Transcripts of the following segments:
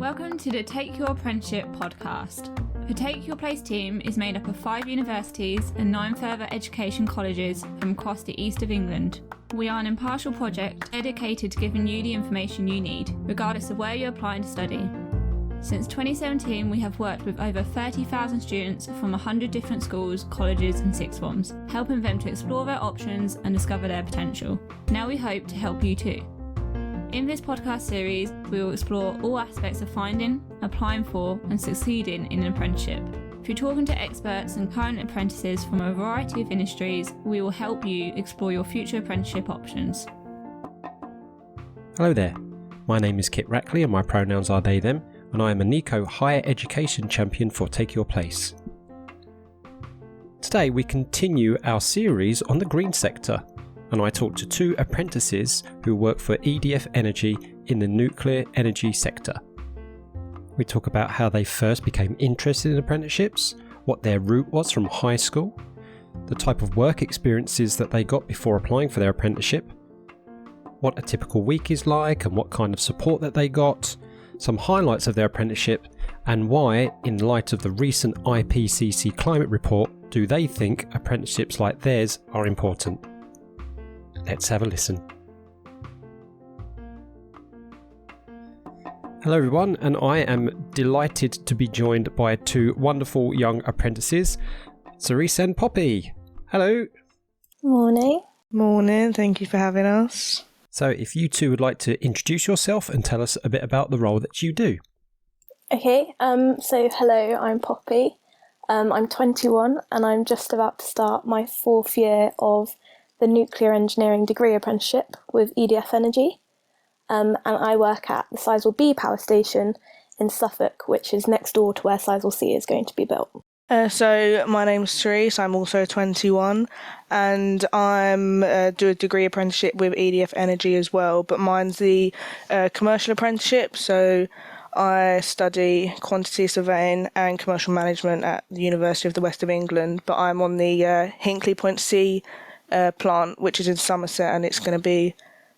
Welcome to the Take Your Apprenticeship podcast. The Take Your Place team is made up of 5 universities and 9 further education colleges from across the east of England. We are an impartial project dedicated to giving you the information you need, regardless of where you're applying to study. Since 2017, we have worked with over 30,000 students from 100 different schools, colleges and sixth forms, helping them to explore their options and discover their potential. Now we hope to help you too. In this podcast series, we will explore all aspects of finding, applying for and succeeding in an apprenticeship. Through talking to experts and current apprentices from a variety of industries, we will help you explore your future apprenticeship options. Hello there, my name is Kit Rackley and my pronouns are they, them, and I am a neaco higher education champion for Take Your Place. Today we continue our series on the green sector, and I talk to 2 apprentices who work for EDF Energy in the nuclear energy sector. We talk about how they first became interested in apprenticeships, what their route was from high school, the type of work experiences that they got before applying for their apprenticeship, what a typical week is like and what kind of support that they got, some highlights of their apprenticeship, and why, in light of the recent IPCC Climate Report, do they think apprenticeships like theirs are important. Let's have a listen. Hello everyone, and I am delighted to be joined by 2 wonderful young apprentices, Cerise and Poppy. Hello. Morning. Morning, thank you for having us. So if you 2 would like to introduce yourself and tell us a bit about the role that you do. Okay, so hello, I'm Poppy. I'm 21 and I'm just about to start my 4th year of the Nuclear Engineering Degree Apprenticeship with EDF Energy. And I work at the Sizewell B power station in Suffolk, which is next door to where Sizewell C is going to be built. So my name's Cerise, I'm also 21 and I'm do a degree apprenticeship with EDF Energy as well, but mine's the commercial apprenticeship, so I study quantity surveying and commercial management at the University of the West of England, but I'm on the Hinkley Point C plant, which is in Somerset, and it's going to be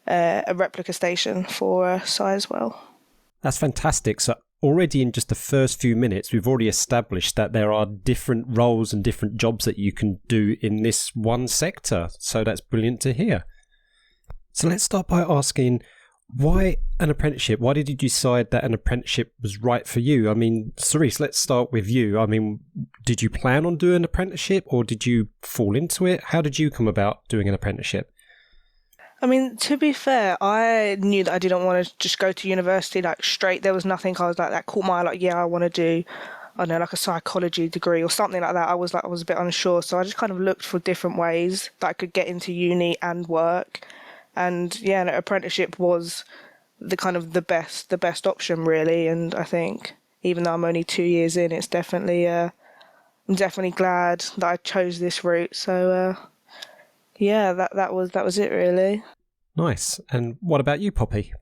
a replica station for Sizewell. That's fantastic. So already in just the first few minutes, we've already established that there are different roles and different jobs that you can do in this one sector. So that's brilliant to hear. So let's start by asking, why an apprenticeship? Why did you decide that an apprenticeship was right for you? I mean, Cerise, let's start with you. I mean, did you plan on doing an apprenticeship or did you fall into it? How did you come about doing an apprenticeship? I mean, to be fair, I knew that I didn't want to just go to university like straight. There was nothing I was like that caught my eye, like, yeah, I want to do, I don't know, like a psychology degree or something like that. I was a bit unsure. So I just kind of looked for different ways that I could get into uni and work. And yeah, an apprenticeship was the best option really. And I think even though I'm only 2 years in, it's definitely, I'm definitely glad that I chose this route. So yeah, that was it really. Nice. And what about you, Poppy?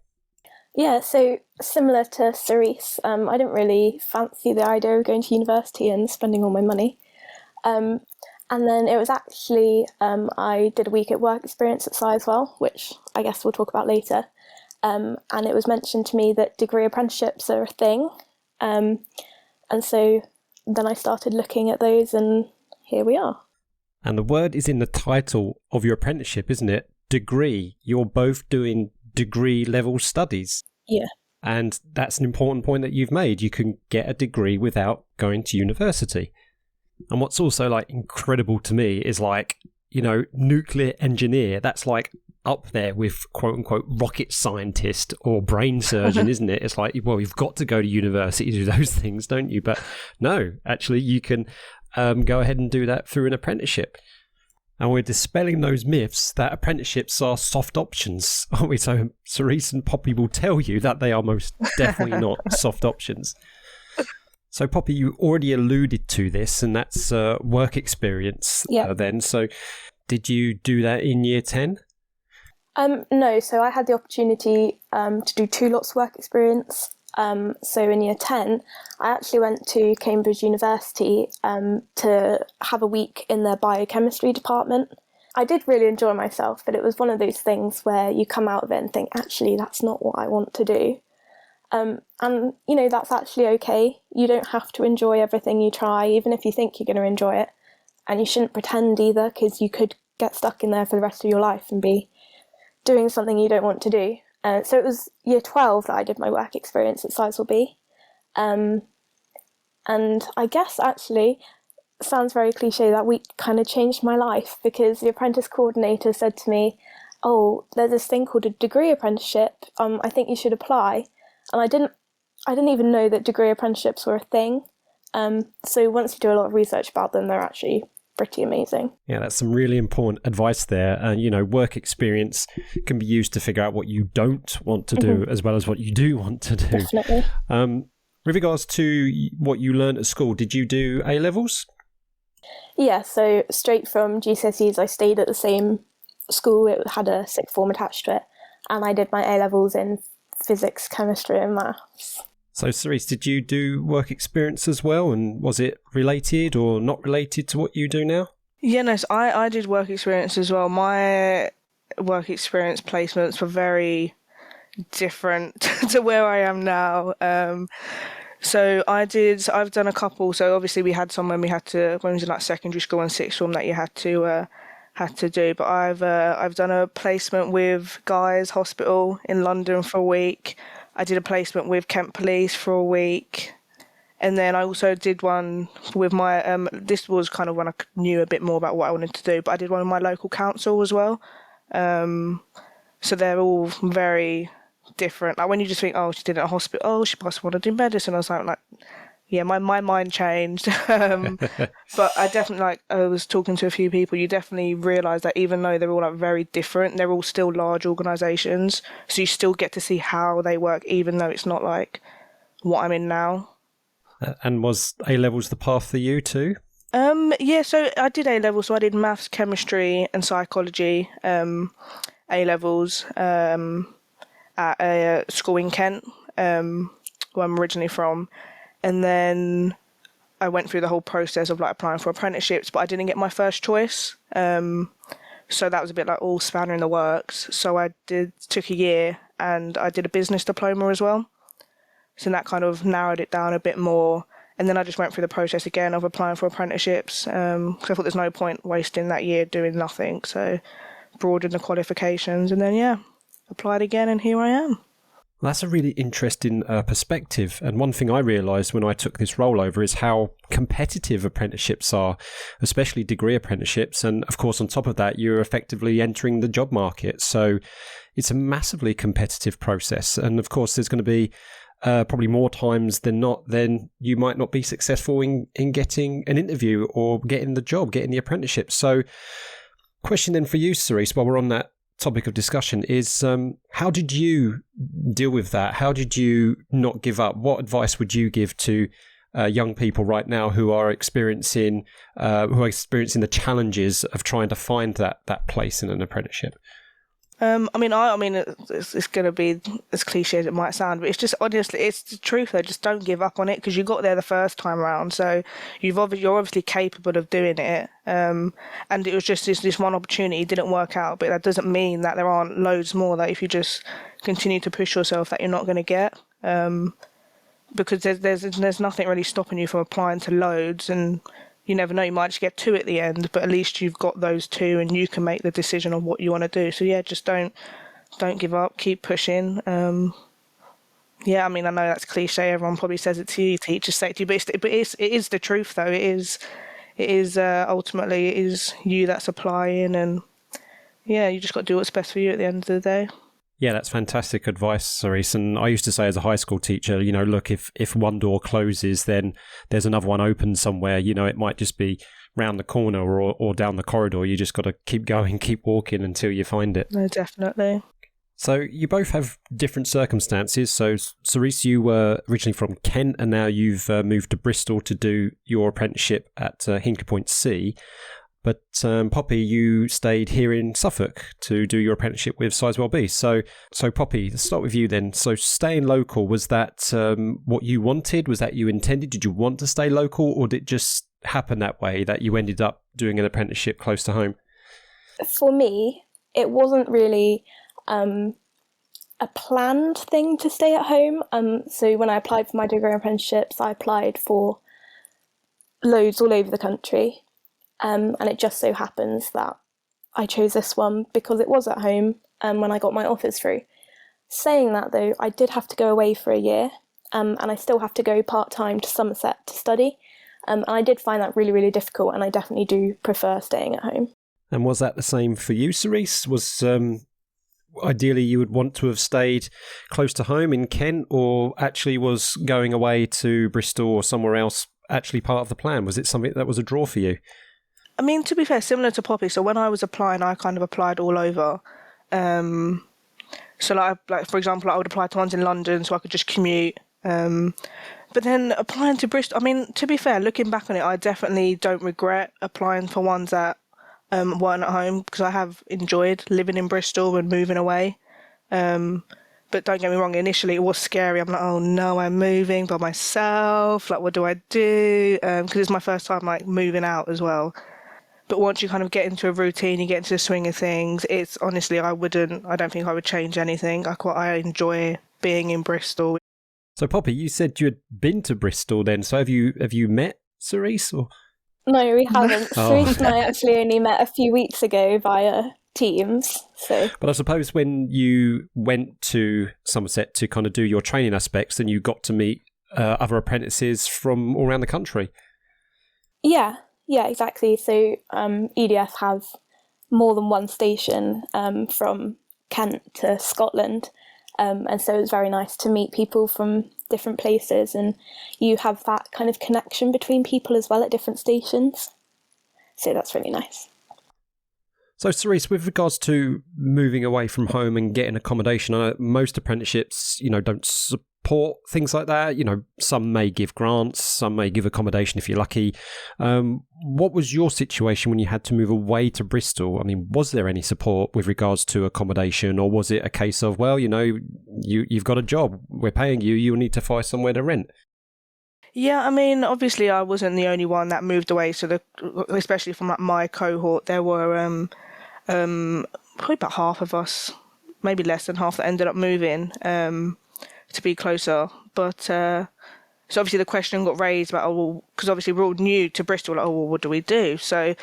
Yeah, so similar to Cerise, I didn't really fancy the idea of going to university and spending all my money. And then it was actually, I did a week at work experience at Sizewell, which I guess we'll talk about later. And it was mentioned to me that degree apprenticeships are a thing. And so then I started looking at those and here we are. And the word is in the title of your apprenticeship, isn't it? Degree. You're both doing degree level studies. Yeah. And that's an important point that you've made. You can get a degree without going to university. And what's also like incredible to me is like, you know, nuclear engineer, that's like up there with quote unquote rocket scientist or brain surgeon, isn't it? It's like, well, you've got to go to university to do those things, don't you? But no, actually you can go ahead and do that through an apprenticeship. And we're dispelling those myths that apprenticeships are soft options, aren't we? So Cerise and Poppy will tell you that they are most definitely not soft options. So Poppy, you already alluded to this, and that's work experience then. So did you do that in year 10? No, so I had the opportunity to do 2 lots of work experience. So in year 10, I actually went to Cambridge University to have a week in their biochemistry department. I did really enjoy myself, but it was one of those things where you come out of it and think, actually, that's not what I want to do. And, that's actually okay. You don't have to enjoy everything you try, even if you think you're going to enjoy it. And you shouldn't pretend either, because you could get stuck in there for the rest of your life and be doing something you don't want to do. So it was year 12 that I did my work experience at Sizewell. And I guess actually, sounds very cliche, that week kind of changed my life, because the apprentice coordinator said to me, "Oh, there's this thing called a degree apprenticeship. I think you should apply." And I didn't even know that degree apprenticeships were a thing. So once you do a lot of research about them, they're actually pretty amazing. Yeah, that's some really important advice there. Work experience can be used to figure out what you don't want to do as well as what you do want to do. Definitely. With regards to what you learned at school, did you do A-levels? Yeah, so straight from GCSEs, I stayed at the same school. It had a sixth form attached to it. And I did my A-levels in physics, chemistry and maths. So, Cerise, did you do work experience as well? And was it related or not related to what you do now? Yeah, no, so I did work experience as well. My work experience placements were very different to where I am now. So I've done a couple. So obviously we had some when we was in like secondary school and sixth form that you had to do. But I've done a placement with Guy's Hospital in London for a week. I did a placement with Kent Police for a week. And then I also did one with my, this was kind of when I knew a bit more about what I wanted to do, but I did one with my local council as well. So they're all very different. Like when you just think, oh, she did it at a hospital, oh, she must want to do medicine. I was like, yeah, my mind changed. But I definitely, I was talking to a few people, you definitely realise that even though they're all very different, they're all still large organisations. So you still get to see how they work, even though it's not like what I'm in now. And was A-levels the path for you too? Yeah, so I did A-levels. So I did maths, chemistry and psychology A-levels at a school in Kent, where I'm originally from. And then I went through the whole process of applying for apprenticeships, but I didn't get my first choice. So that was a bit all spanner in the works. So I took a year and I did a business diploma as well. So that kind of narrowed it down a bit more. And then I just went through the process again of applying for apprenticeships. Because I thought there's no point wasting that year doing nothing. So broadened the qualifications and then, applied again and here I am. That's a really interesting perspective. And one thing I realised when I took this rollover is how competitive apprenticeships are, especially degree apprenticeships. And of course, on top of that, you're effectively entering the job market. So it's a massively competitive process. And of course, there's going to be probably more times than not, then you might not be successful in getting an interview or getting the job, getting the apprenticeship. So question then for you, Cerise, while we're on that topic of discussion is how did you deal with that? How did you not give up? What advice would you give to young people right now who are experiencing the challenges of trying to find that place in an apprenticeship? It's going to be as cliche as it might sound, but it's just honestly, it's the truth though. Just don't give up on it because you got there the first time around, so you're obviously capable of doing it. And it was just this one opportunity didn't work out, but that doesn't mean that there aren't loads more that if you just continue to push yourself that you're not going to get. Because there's nothing really stopping you from applying to loads, and you never know, you might just get 2 at the end, but at least you've got those 2 and you can make the decision on what you want to do. So yeah, just don't give up, keep pushing. I know that's cliche, everyone probably says it to you, teachers say it to you, but it is the truth though. It is ultimately it is you that's applying, and yeah, you just got to do what's best for you at the end of the day. Yeah, that's fantastic advice, Cerise. And I used to say as a high school teacher, look, if one door closes, then there's another one open somewhere. It might just be round the corner or down the corridor. You just got to keep going, keep walking until you find it. No, definitely. So you both have different circumstances. So Cerise, you were originally from Kent and now you've moved to Bristol to do your apprenticeship at Hinkley Point C. But Poppy, you stayed here in Suffolk to do your apprenticeship with Sizewell B. So Poppy, let's start with you then. So staying local, was that what you wanted? Was that you intended? Did you want to stay local, or did it just happen that way that you ended up doing an apprenticeship close to home? For me, it wasn't really a planned thing to stay at home. So when I applied for my degree apprenticeships, I applied for loads all over the country. And it just so happens that I chose this one because it was at home when I got my offers through. Saying that though, I did have to go away for a year, and I still have to go part-time to Somerset to study. And I did find that really, really difficult, and I definitely do prefer staying at home. And was that the same for you, Cerise? Was ideally you would want to have stayed close to home in Kent, or actually was going away to Bristol or somewhere else actually part of the plan? Was it something that was a draw for you? I mean, to be fair, similar to Poppy. So when I was applying, I kind of applied all over. So like for example, I would apply to ones in London so I could just commute. But then applying to Bristol, I mean, to be fair, looking back on it, I definitely don't regret applying for ones that weren't at home, because I have enjoyed living in Bristol and moving away. But don't get me wrong, initially it was scary. I'm like, oh no, I'm moving by myself. Like, what do I do? Because it's my first time like moving out as well. But once you kind of get into a routine, you get into the swing of things, it's honestly, I don't think I would change anything. I enjoy being in Bristol. So Poppy, you said you had been to Bristol then. So have you met Cerise? Or? No, we haven't. Oh. Cerise and I actually only met a few weeks ago via Teams. So, But I suppose when you went to Somerset to kind of do your training aspects, then you got to meet other apprentices from all around the country. yeah, exactly. So EDF have more than one station from Kent to Scotland. And so it's very nice to meet people from different places, and you have that kind of connection between people as well at different stations. So that's really nice. So Cerise, with regards to moving away from home and getting accommodation, I know most apprenticeships, don't support things like that. Some may give grants, some may give accommodation if you're lucky. What was your situation when you had to move away to Bristol? I mean, was there any support with regards to accommodation, or was it a case of, well, you've got a job, we're paying you, you'll need to find somewhere to rent? Yeah, I mean, obviously I wasn't the only one that moved away. So especially from like my cohort, there were probably about half of us, maybe less than half, that ended up moving to be closer. But so obviously the question got raised about, because obviously we're all new to Bristol, like, what do we do? So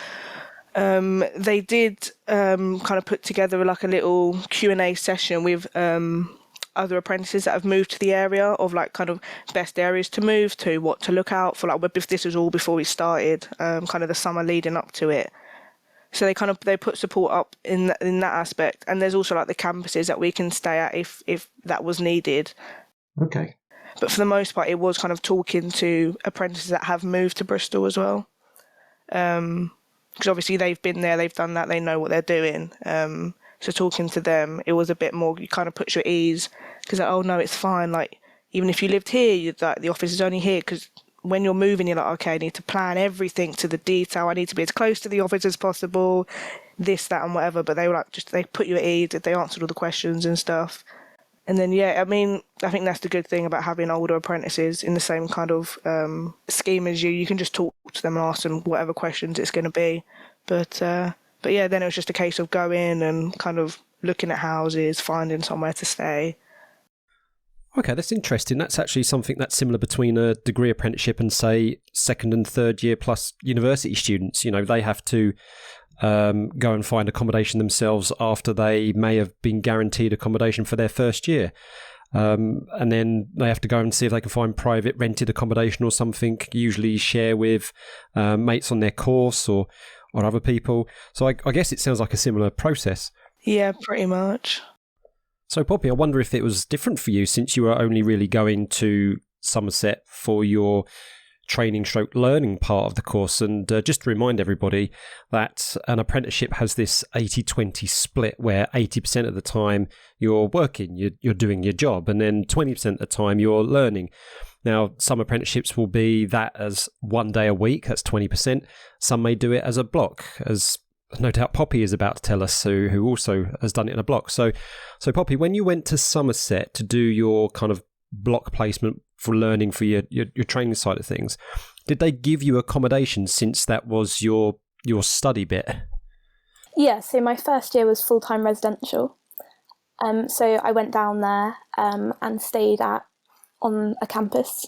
they did kind of put together like a little Q&A session with other apprentices that have moved to the area, of like kind of best areas to move to, what to look out for. Like, if this was all before we started, kind of the summer leading up to it. So they put support up in that aspect, and there's also like the campuses that we can stay at if that was needed. Okay. But for the most part, it was kind of talking to apprentices that have moved to Bristol as well, because obviously they've been there, they've done that, they know what they're doing. So talking to them, it was a bit more, you kind of put your ease, because like, oh no, it's fine. Like, even if you lived here, the office is only here, because when you're moving, you're like, okay, I need to plan everything to the detail. I need to be as close to the office as possible, this, that, and whatever. But they were like, they put you at ease, they answered all the questions and stuff. And then, yeah, I mean, I think that's the good thing about having older apprentices in the same kind of scheme as you. You can just talk to them and ask them whatever questions it's going to be. But yeah, then it was just a case of going and kind of looking at houses, finding somewhere to stay. Okay, that's interesting. That's actually something that's similar between a degree apprenticeship and, say, second and third year plus university students. They have to go and find accommodation themselves after they may have been guaranteed accommodation for their first year. And then they have to go and see if they can find private rented accommodation or something, usually share with mates on their course or other people. So I guess it sounds like a similar process. Yeah, pretty much. So Poppy, I wonder if it was different for you, since you were only really going to Somerset for your training / learning part of the course. And just to remind everybody that an apprenticeship has this 80-20 split, where 80% of the time you're working, you're doing your job, and then 20% of the time you're learning. Now, some apprenticeships will be that as 1 day a week, that's 20%. Some may do it as a block, as no doubt Poppy is about to tell us, who also has done it in a block. So Poppy, when you went to Somerset to do your kind of block placement for learning for your training side of things, did they give you accommodation, since that was your study bit? Yeah, so my first year was full-time residential. So I went down there and stayed on a campus,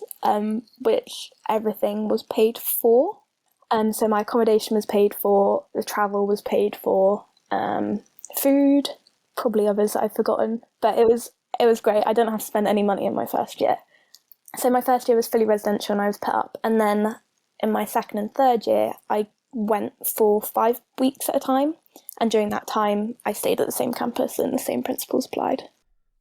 which everything was paid for. So my accommodation was paid for, the travel was paid for, food, probably others that I've forgotten, but it was great. I didn't have to spend any money in my first year. So my first year was fully residential and I was put up. And then in my second and third year, I went for 5 weeks at a time. And during that time, I stayed at the same campus and the same principals applied.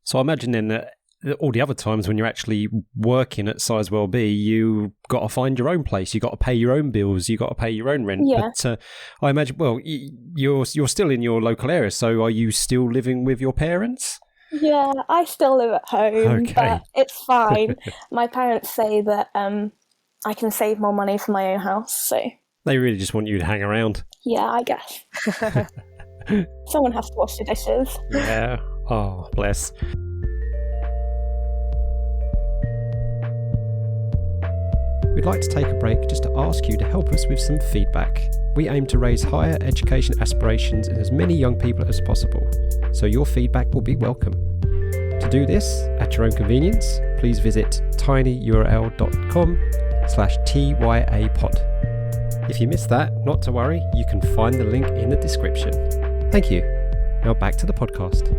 So I imagine then that all the other times when you're actually working at Sizewell B, you got to find your own place. You got to pay your own bills. You got to pay your own rent. Yeah. But I imagine, well, you're still in your local area. So are you still living with your parents? Yeah, I still live at home, Okay. but it's fine. My parents say that I can save more money for my own house, so... They really just want you to hang around. Yeah, I guess. Someone has to wash the dishes. Yeah. Oh, bless. We'd like to take a break just to ask you to help us with some feedback. We aim to raise higher education aspirations in as many young people as possible, so your feedback will be welcome. To do this, at your own convenience, please visit tinyurl.com/tyapod. If you missed that, not to worry, you can find the link in the description. Thank you. Now back to the podcast.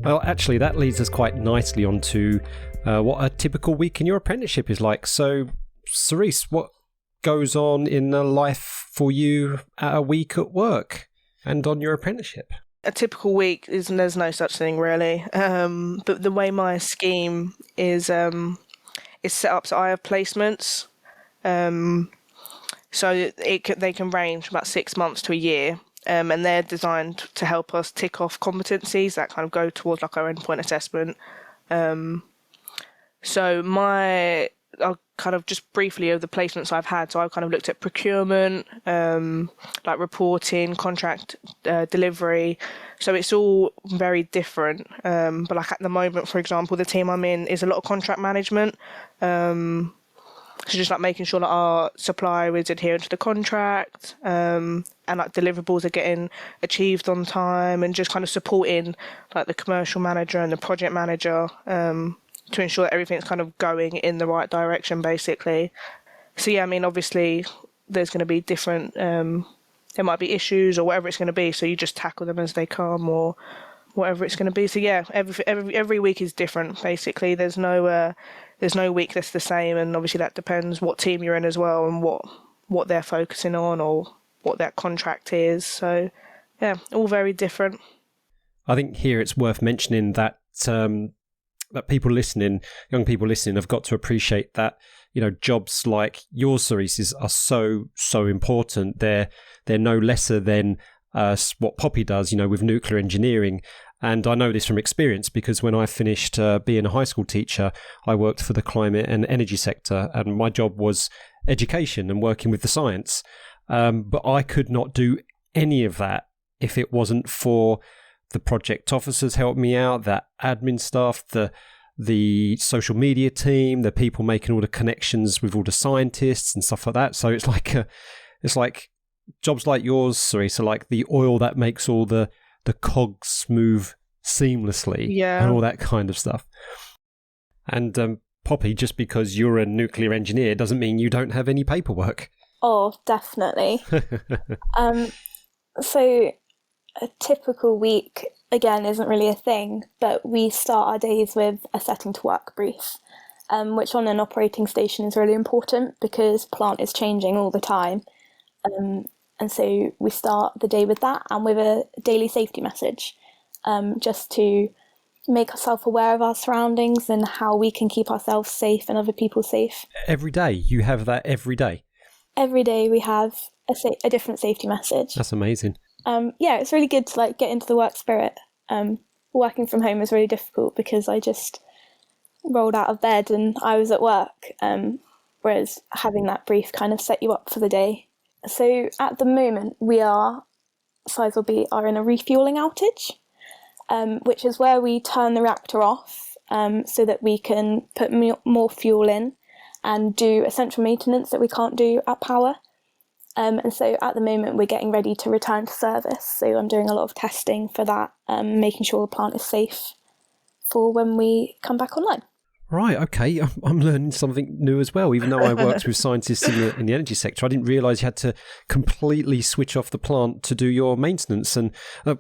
Well, actually, that leads us quite nicely onto what a typical week in your apprenticeship is like. So, Cerise, what goes on in a life for you at a week at work and on your apprenticeship? A typical week there's no such thing really. But the way my scheme is set up, so I have placements. So they can range from about 6 months to a year. And they're designed to help us tick off competencies that kind of go towards like our endpoint assessment. So I'll kind of just briefly over the placements I've had. So I've kind of looked at procurement, like reporting, contract delivery. So it's all very different. But like at the moment, for example, the team I'm in is a lot of contract management. So just like making sure that our supplier is adherent to the contract, and like deliverables are getting achieved on time, and just kind of supporting like the commercial manager and the project manager to ensure that everything's kind of going in the right direction, basically. So yeah, I mean, obviously there's going to be different, there might be issues or whatever it's going to be. So you just tackle them as they come or whatever it's going to be. So yeah, every week is different, basically. There's no week that's the same, and obviously that depends what team you're in as well and what they're focusing on or what that contract is. So yeah, all very different. I think here it's worth mentioning that that people listening, young people listening, have got to appreciate that, you know, jobs like yours, Cerise, are so important. They're no lesser than what Poppy does, you know, with nuclear engineering. And I know this from experience because when I finished being a high school teacher, I worked for the climate and energy sector, and my job was education and working with the science. But I could not do any of that if it wasn't for the project officers helping me out, that admin staff, the social media team, the people making all the connections with all the scientists and stuff like that. So it's like jobs like yours, Cerise, are like the oil that makes all the cogs move seamlessly, yeah, and all that kind of stuff. And Poppy, just because you're a nuclear engineer doesn't mean you don't have any paperwork. Oh, definitely. So a typical week, again, isn't really a thing, but we start our days with a setting to work brief, which on an operating station is really important because plant is changing all the time. And so we start the day with that and with a daily safety message, just to make ourselves aware of our surroundings and how we can keep ourselves safe and other people safe. Every day? You have that every day? Every day we have a different safety message. That's amazing. Yeah, it's really good to like get into the work spirit. Working from home is really difficult because I just rolled out of bed and I was at work, whereas having that brief kind of set you up for the day. So at the moment, Sizewell B are in a refuelling outage, which is where we turn the reactor off so that we can put more fuel in and do essential maintenance that we can't do at power. And so at the moment we're getting ready to return to service. So I'm doing a lot of testing for that, making sure the plant is safe for when we come back online. Right, okay. I'm learning something new as well. Even though I worked with scientists in the energy sector, I didn't realise you had to completely switch off the plant to do your maintenance. And,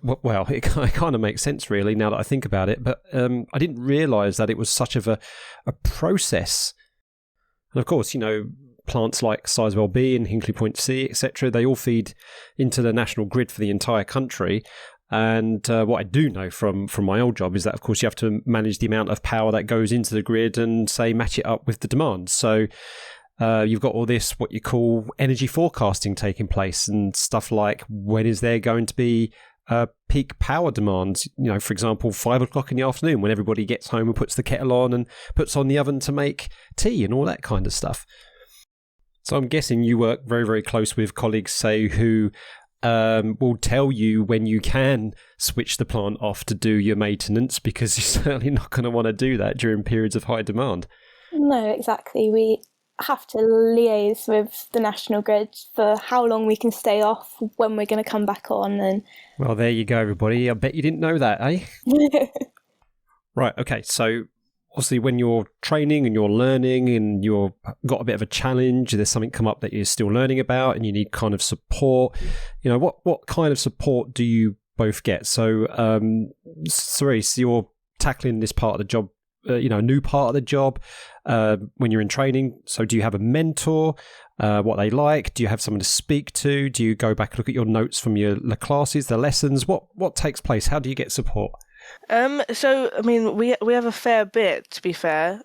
well, it kind of makes sense, really, now that I think about it. But I didn't realise that it was such of a process. And, of course, plants like Sizewell B and Hinkley Point C, etc., they all feed into the national grid for the entire country. And what I do know from my old job is that, of course, you have to manage the amount of power that goes into the grid and, say, match it up with the demand. So you've got all this, what you call energy forecasting taking place, and stuff like when is there going to be peak power demand, for example, 5 o'clock in the afternoon when everybody gets home and puts the kettle on and puts on the oven to make tea and all that kind of stuff. So I'm guessing you work very, very close with colleagues, say, who will tell you when you can switch the plant off to do your maintenance, because you're certainly not going to want to do that during periods of high demand. No, exactly. We have to liaise with the national grid for how long we can stay off, when we're going to come back on. And well, there you go, everybody. I bet you didn't know that, eh? Right, okay. So obviously when you're training and you're learning and you've got a bit of a challenge, there's something come up that you're still learning about and you need kind of support, what kind of support do you both get? So, Cerise, you're tackling this part of the job, a new part of the job when you're in training. So do you have a mentor, what they like? Do you have someone to speak to? Do you go back and look at your notes from your classes, the lessons? What takes place? How do you get support? So I mean, we have a fair bit, to be fair.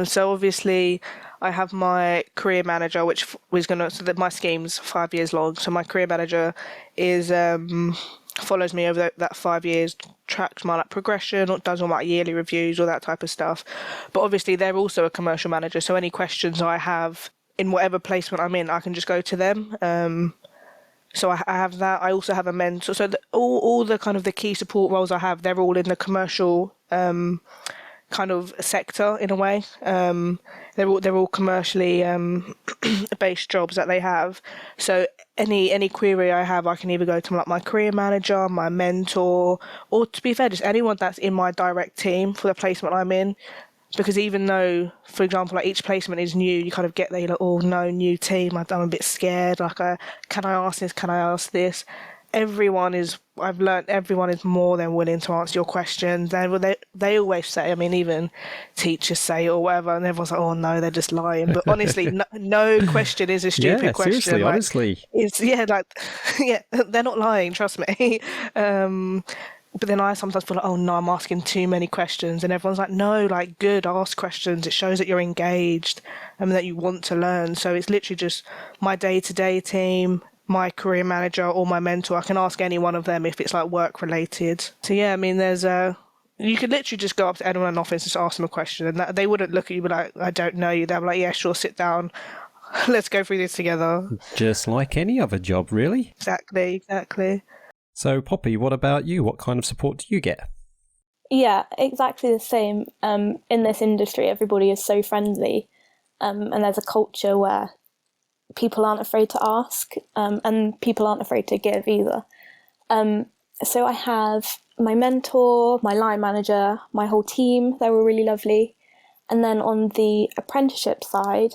So obviously, I have my career manager, which was so that my scheme's 5 years long. So my career manager is follows me over that 5 years, tracks my progression, does all my yearly reviews, all that type of stuff. But obviously, they're also a commercial manager, so any questions I have in whatever placement I'm in, I can just go to them. So I have that. I also have a mentor. So all the kind of the key support roles I have, they're all in the commercial kind of sector in a way. They're all commercially based jobs that they have. So any query I have, I can either go to my career manager, my mentor, or, to be fair, just anyone that's in my direct team for the placement I'm in. Because even though, for example, each placement is new, you kind of get there, you're like, oh no, new team, I'm a bit scared, can I ask this, can I ask this? I've learned everyone is more than willing to answer your questions. They always say, I mean, even teachers say it or whatever, and everyone's like, oh no, they're just lying. But honestly, no question is a stupid question. Seriously, honestly. They're not lying, trust me. But then I sometimes feel like, oh no, I'm asking too many questions. And everyone's like, no, good, ask questions. It shows that you're engaged and that you want to learn. So it's literally just my day-to-day team, my career manager or my mentor. I can ask any one of them if it's work related. So yeah, I mean, you could literally just go up to anyone in the office and just ask them a question. And they wouldn't look at you like, I don't know you. They'll be like, yeah, sure, sit down. Let's go through this together. Just like any other job, really. Exactly. So, Poppy, what about you? What kind of support do you get? Yeah, exactly the same. In this industry, everybody is so friendly, and there's a culture where people aren't afraid to ask, and people aren't afraid to give either. So I have my mentor, my line manager, my whole team. They were really lovely. And then on the apprenticeship side,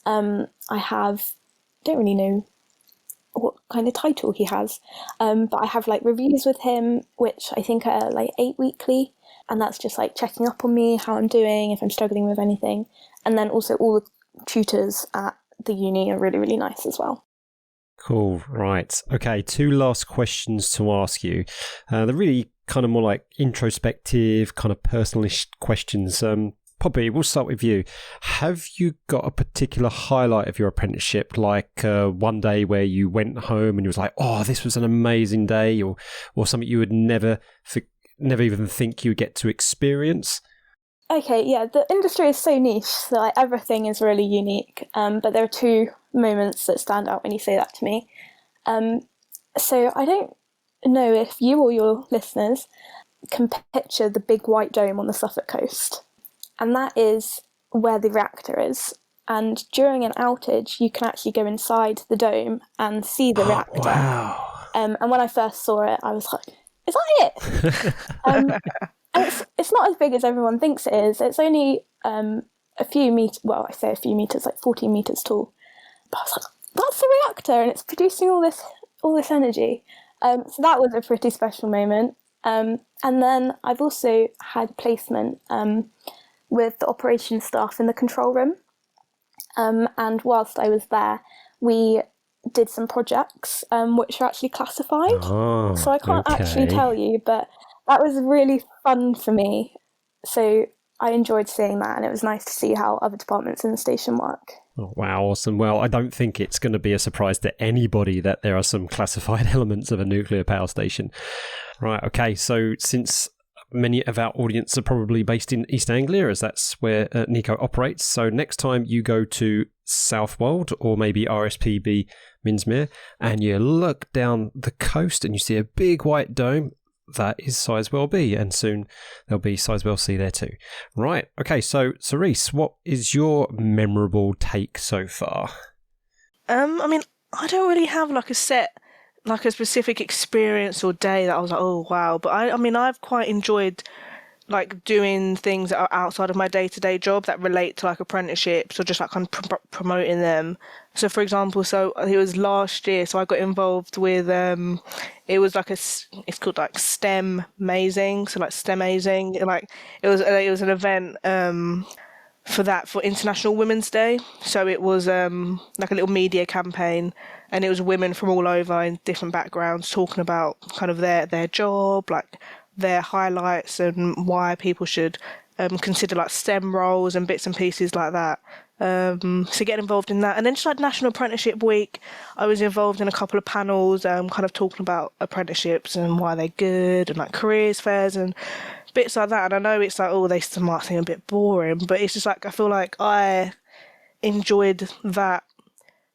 I don't really know what kind of title he has, but I have reviews with him, which I think are 8 weekly, and that's just checking up on me, how I'm doing, if I'm struggling with anything. And then also all the tutors at the uni are really, really nice as well. Cool, right. Okay, 2 last questions to ask you. They're really kind of more introspective, kind of personalish questions. Poppy, we'll start with you. Have you got a particular highlight of your apprenticeship, one day where you went home and you was like, oh, this was an amazing day, or something you would never even think you would get to experience? Okay, yeah, the industry is so niche, so everything is really unique, but there are 2 moments that stand out when you say that to me. So I don't know if you or your listeners can picture the big white dome on the Suffolk coast. And that is where the reactor is. and during an outage, you can actually go inside the dome and see the reactor. Wow. And when I first saw it, I was like, is that it? And it's not as big as everyone thinks it is. It's only a few meters, well, I say a few meters, like 14 meters tall. But I was like, that's the reactor, and it's producing all this energy. So that was a pretty special moment. And then I've also had placement with the operations staff in the control room. And whilst I was there, we did some projects which are actually classified. So I can't actually tell you, but that was really fun for me. So I enjoyed seeing that, and it was nice to see how other departments in the station work. Oh, wow, awesome. Well, I don't think it's going to be a surprise to anybody that there are some classified elements of a nuclear power station. Right, okay, so since many of our audience are probably based in East Anglia, as that's where neaco operates, so next time you go to Southwold or maybe RSPB Minsmere and you look down the coast and you see a big white dome, that is Sizewell B, and soon there'll be Sizewell C there too. Right, okay, so Cerise, what is your memorable take so far? I mean, I don't really have like a specific experience or day that I was like, oh wow, but I mean, I've quite enjoyed like doing things that are outside of my day-to-day job that relate to like apprenticeships or just like kind of promoting them. So for example, so it was last year, so I got involved with it was like it's called like STEM mazing, so like STEM mazing, like it was an event for International Women's Day. So it was like a little media campaign, and it was women from all over in different backgrounds talking about kind of their job, like their highlights and why people should consider like STEM roles and bits and pieces like that. So getting involved in that. And then just like National Apprenticeship Week, I was involved in a couple of panels kind of talking about apprenticeships and why they're good, and like careers fairs and bits like that. And I know it's like, oh, they might seem a bit boring, but it's just like, I feel like I enjoyed that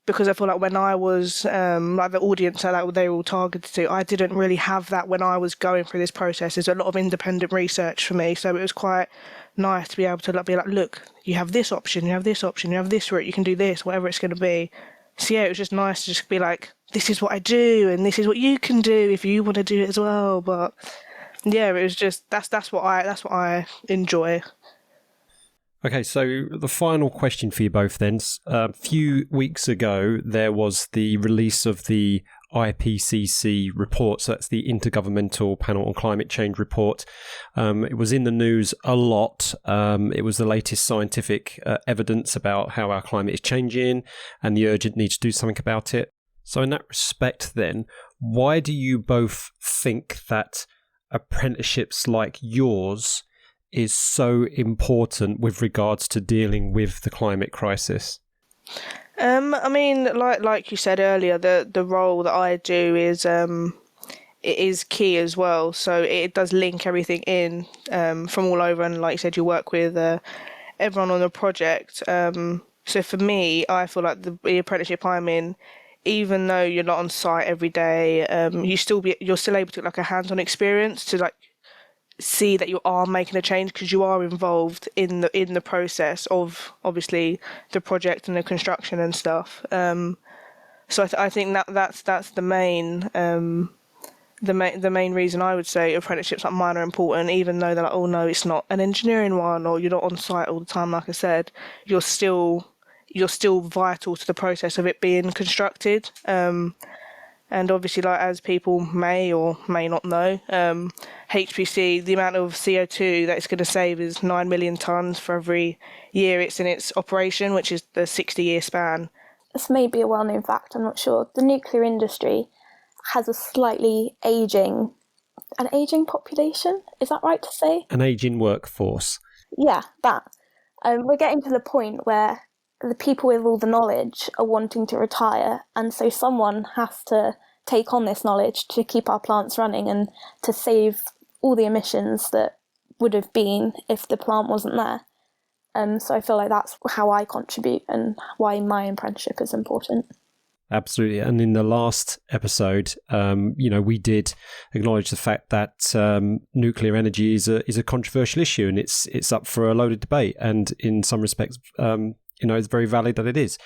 because I feel like when I was like the audience that they were all targeted to, I didn't really have that when I was going through this process. There's a lot of independent research for me, so it was quite nice to be able to be like, look, you have this option, you have this option, you have this route, you can do this, whatever it's going to be. So yeah, it was just nice to just be like, this is what I do, and this is what you can do if you want to do it as well. But yeah, it was just that's what I enjoy. Okay, so the final question for you both then. A few weeks ago, there was the release of the IPCC report, so that's the Intergovernmental Panel on Climate Change report. It was in the news a lot. It was the latest scientific evidence about how our climate is changing and the urgent need to do something about it. So in that respect then, why do you both think that apprenticeships like yours is so important with regards to dealing with the climate crisis? I mean, like you said earlier, the role that I do is it is key as well. So it does link everything in from all over, and like you said, you work with everyone on the project. So for me, I feel like the apprenticeship I'm in, even though you're not on site every day, you're still able to get like a hands-on experience to like see that you are making a change, because you are involved in the process of obviously the project and the construction and stuff. So I think that's the main reason I would say apprenticeships like mine are important, even though they're like, oh no, it's not an engineering one, or you're not on site all the time. Like I said, you're still vital to the process of it being constructed. And obviously, like as people may or may not know, HPC, the amount of CO2 that it's going to save is 9 million tonnes for every year it's in its operation, which is the 60-year span. This may be a well-known fact, I'm not sure. The nuclear industry has a slightly aging population. Is that right to say? An aging workforce. Yeah, that. We're getting to the point where the people with all the knowledge are wanting to retire, and so someone has to take on this knowledge to keep our plants running and to save all the emissions that would have been if the plant wasn't there. So I feel like that's how I contribute and why my apprenticeship is important. Absolutely. And in the last episode, we did acknowledge the fact that nuclear energy is a controversial issue, and it's up for a loaded debate. And in some respects, it's very valid that it is.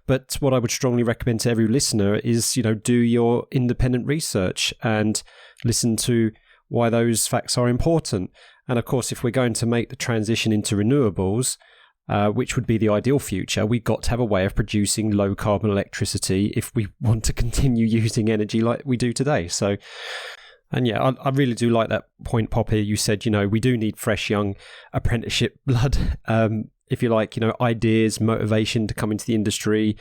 But what I would strongly recommend to every listener is, do your independent research and listen to why those facts are important. And of course, if we're going to make the transition into renewables, which would be the ideal future, we've got to have a way of producing low carbon electricity if we want to continue using energy like we do today. So, and yeah, I really do like that point, Poppy. You said, we do need fresh, young apprenticeship blood, if you like, ideas, motivation to come into the industry,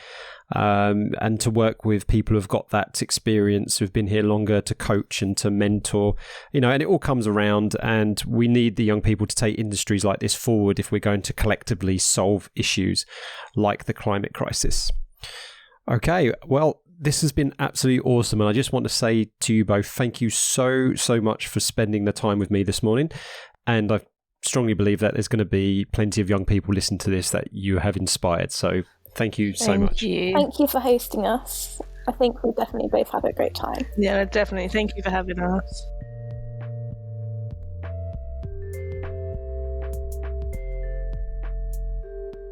and to work with people who've got that experience, who've been here longer, to coach and to mentor, and it all comes around, and we need the young people to take industries like this forward if we're going to collectively solve issues like the climate crisis. Okay, well, this has been absolutely awesome, and I just want to say to you both, thank you so much for spending the time with me this morning, and I strongly believe that there's going to be plenty of young people listen to this that you have inspired, so thank you so much. Thank you for hosting us. I think we'll definitely both have a great time. Yeah, definitely. Thank you for having us.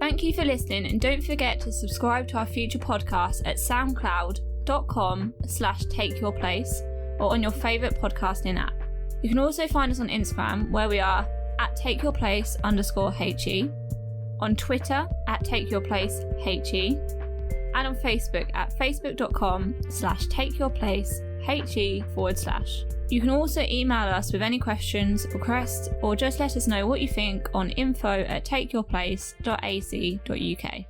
Thank you for listening, and don't forget to subscribe to our future podcasts at soundcloud.com/takeyourplace or on your favourite podcasting app. You can also find us on Instagram, where we are at takeyourplace_HE, on Twitter at takeyourplaceHE, and on Facebook at facebook.com/takeyourplaceHE/. You can also email us with any questions, requests, or just let us know what you think on info@takeyourplace.ac.uk.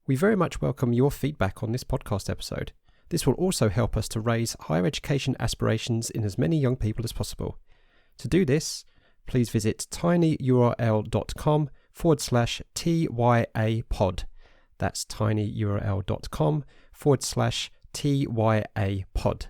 We very much welcome your feedback on this podcast episode. This will also help us to raise higher education aspirations in as many young people as possible. To do this, please visit tinyurl.com/TYA-pod. That's tinyurl.com/TYA-pod.